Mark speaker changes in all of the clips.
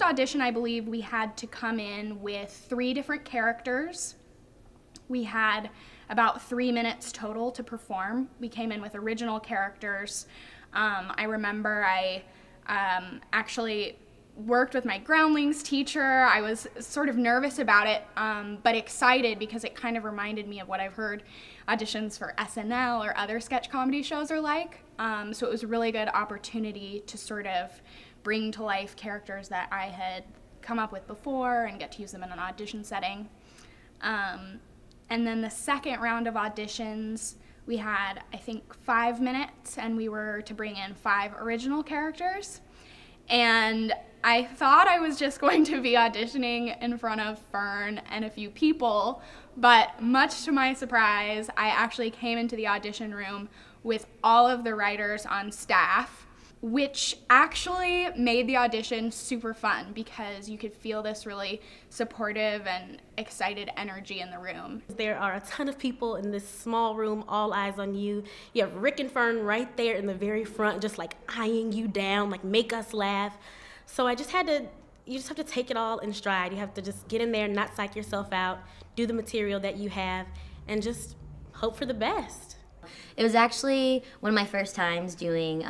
Speaker 1: first audition, I believe we had to come in with 3 different characters. We had about 3 minutes total to perform. We came in with original characters. I remember I actually worked with my groundlings teacher. I was sort of nervous about it, but excited because it kind of reminded me of what I've heard auditions for SNL or other sketch comedy shows are like. So it was a really good opportunity to sort of bring to life characters that I had come up with before and get to use them in an audition setting. And then the second round of auditions, we had, I think, 5 minutes, and we were to bring in 5 original characters. And I thought I was just going to be auditioning in front of Fern and a few people, but much to my surprise, I actually came into the audition room with all of the writers on staff, which actually made the audition super fun because you could feel this really supportive and excited energy in the room.
Speaker 2: There are a ton of people in this small room, all eyes on you. You have Rick and Fern right there in the very front, just like eyeing you down, like make us laugh. So you just have to take it all in stride. You have to just get in there, not psych yourself out, do the material that you have, and just hope for the best.
Speaker 3: It was actually one of my first times doing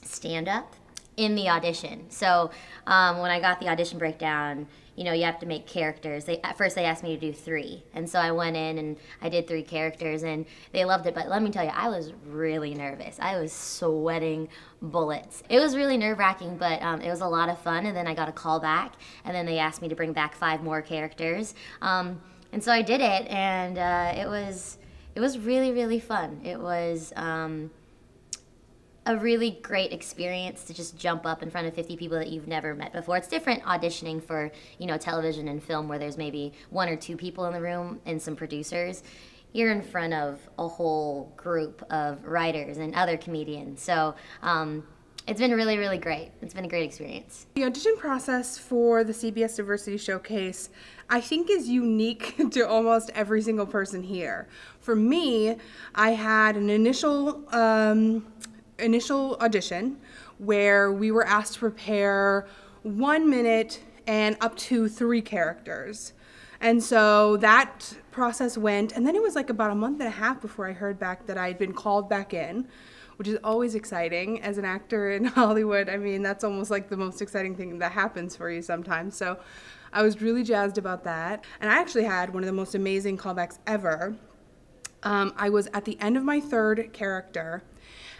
Speaker 3: stand-up in the audition. So when I got the audition breakdown, you know, you have to make characters. At first they asked me to do 3, and so I went in and I did 3 characters, and they loved it. But let me tell you, I was really nervous. I was sweating bullets. It was really nerve-wracking, but it was a lot of fun. And then I got a call back, and then they asked me to bring back 5 more characters, and so I did it, and it was really, really fun. It was a really great experience to just jump up in front of 50 people that you've never met before. It's different auditioning for, you know, television and film where there's maybe 1 or 2 people in the room and some producers. You're in front of a whole group of writers and other comedians. So it's been really, really great. It's been a great experience.
Speaker 4: The audition process for the CBS Diversity Showcase, I think, is unique to almost every single person here. For me, I had an initial audition where we were asked to prepare 1 minute and up to 3 characters. And so that process went, and then it was like about a month and a half before I heard back that I had been called back in, which is always exciting as an actor in Hollywood. I mean, that's almost like the most exciting thing that happens for you sometimes. So I was really jazzed about that. And I actually had one of the most amazing callbacks ever. I was at the end of my 3rd character,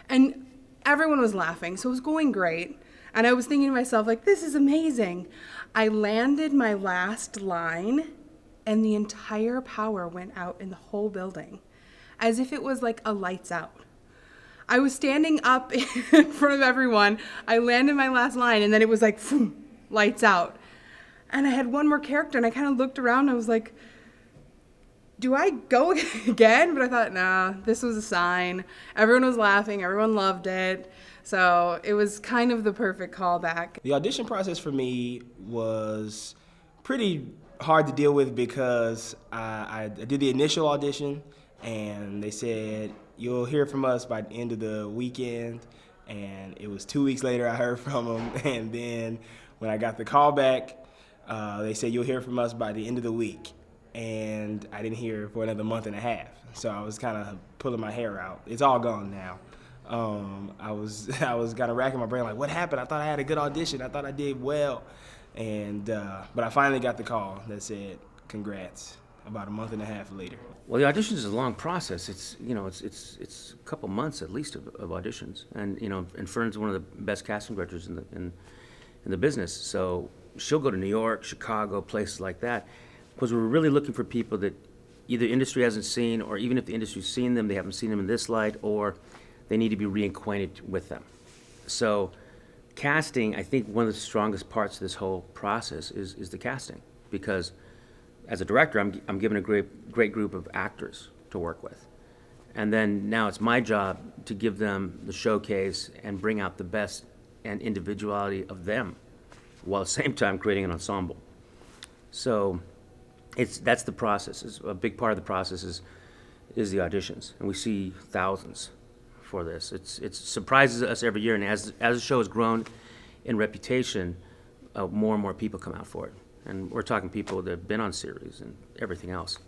Speaker 4: and everyone was laughing, so it was going great. And I was thinking to myself, like, this is amazing. I landed my last line, and the entire power went out in the whole building, as if it was like a lights out. I was standing up in front of everyone. I landed my last line, and then it was like, phoom, lights out. And I had 1 more character, and I kind of looked around, and I was like, do I go again? But I thought, nah, this was a sign. Everyone was laughing. Everyone loved it. So it was kind of the perfect callback.
Speaker 5: The audition process for me was pretty hard to deal with because I did the initial audition, and they said, you'll hear from us by the end of the weekend. And it was 2 weeks later I heard from them. And then when I got the callback, they said, you'll hear from us by the end of the week. And I didn't hear for another month and a half. So I was kind of pulling my hair out. It's all gone now. I was kind of racking my brain like, what happened? I thought I had a good audition. I thought I did well. And but I finally got the call that said, congrats, about a month and a half later.
Speaker 6: Well, the auditions is a long process. It's, you know, it's a couple months at least of auditions. And, you know, and Fern's one of the best casting directors in the business. So she'll go to New York, Chicago, places like that, because we're really looking for people that either industry hasn't seen, or even if the industry's seen them, they haven't seen them in this light, or they need to be reacquainted with them. So casting, I think one of the strongest parts of this whole process is the casting, because as a director, I'm given a great group of actors to work with. And then now it's my job to give them the showcase and bring out the best and individuality of them, while at the same time creating an ensemble. So that's the process. A big part of the process is the auditions, and we see thousands for this. It surprises us every year, and as the show has grown in reputation, more and more people come out for it. And we're talking people that have been on series and everything else,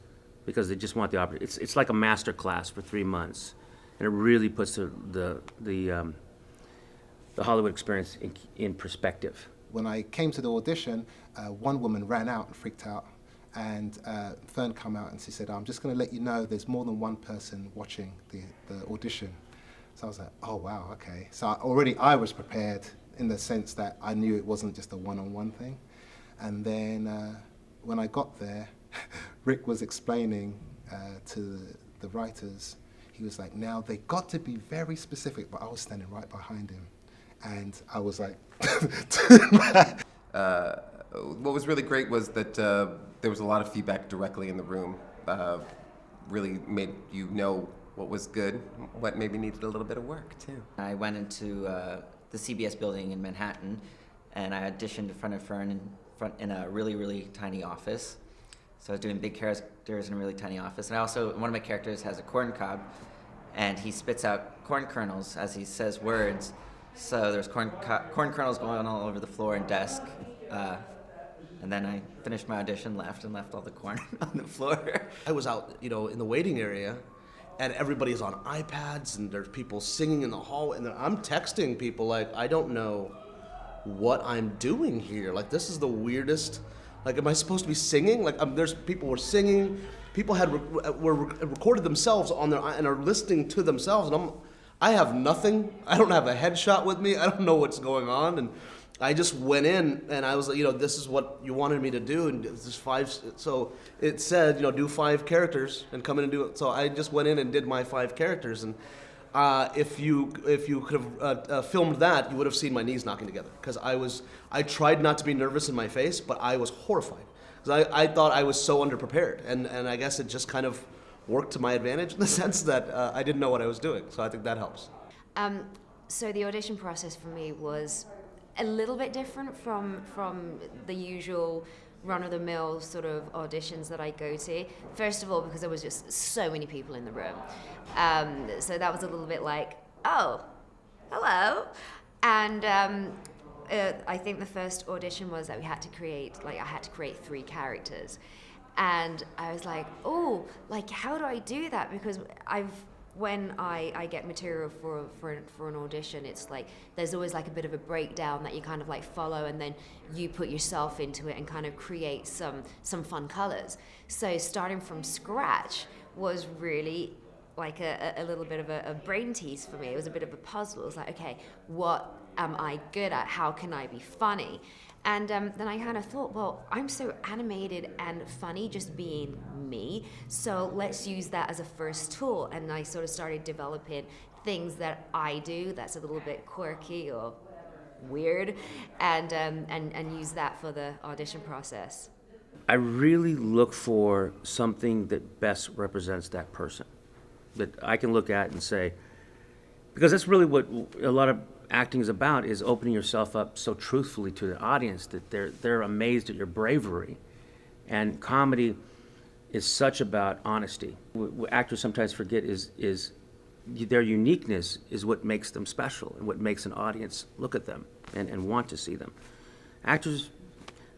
Speaker 6: because they just want the opportunity. It's like a master class for 3 months, and it really puts the Hollywood experience in perspective.
Speaker 7: When I came to the audition, one woman ran out and freaked out, and Fern came out and she said, "I'm just going to let you know there's more than one person watching the audition." So I was like, "Oh wow, okay." So I was prepared in the sense that I knew it wasn't just a one-on-one thing. And then when I got there, Rick was explaining to the writers, he was like, "Now they got to be very specific," but I was standing right behind him. And I was like,
Speaker 8: what was really great was that there was a lot of feedback directly in the room. Really made you know what was good, what maybe needed a little bit of work too.
Speaker 9: I went into the CBS building in Manhattan, and I auditioned in front of Fern in a really, really tiny office. So I was doing big characters in a really tiny office. And one of my characters has a corn cob, and he spits out corn kernels as he says words. So there's corn kernels going all over the floor and desk. And then I finished my audition, left all the corn on the floor.
Speaker 10: I was out, in the waiting area, and everybody's on iPads, and there's people singing in the hallway, and I'm texting people like, I don't know what I'm doing here. Like, this is the weirdest. Like, am I supposed to be singing? Like, there's people were singing. People were recorded themselves on their and are listening to themselves, and I have nothing. I don't have a headshot with me. I don't know what's going on, and I just went in, and I was like, this is what you wanted me to do, and this is 5. So it said, do 5 characters and come in and do it. So I just went in and did my 5 characters, and if you could have filmed that, you would have seen my knees knocking together, because I tried not to be nervous in my face, but I was horrified, because I thought I was so underprepared, and I guess it just kind of worked to my advantage in the sense that I didn't know what I was doing. So I think that helps.
Speaker 11: So the audition process for me was a little bit different from the usual run-of-the-mill sort of auditions that I go to. First of all, because there was just so many people in the room. So that was a little bit like, oh, hello. And I think the first audition was that I had to create 3 characters. And I was like, oh, how do I do that? Because when I get material for an audition, it's like there's always like a bit of a breakdown that you kind of like follow, and then you put yourself into it and kind of create some fun colors. So starting from scratch was really like a little bit of a brain tease for me. It was a bit of a puzzle. It was like, okay, what am I good at? How can I be funny? And then I kind of thought, well, I'm so animated and funny just being me, so let's use that as a first tool. And I sort of started developing things that I do that's a little bit quirky or weird, and use that for the audition process.
Speaker 6: I really look for something that best represents that person, that I can look at and say, because that's really what a lot of acting is about, is opening yourself up so truthfully to the audience that they're amazed at your bravery. And comedy is such about honesty. What actors sometimes forget is their uniqueness is what makes them special and what makes an audience look at them and want to see them. Actors,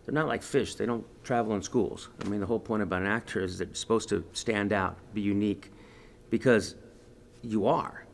Speaker 6: they're not like fish. They don't travel in schools. I mean, the whole point about an actor is that you're supposed to stand out, be unique, because you are.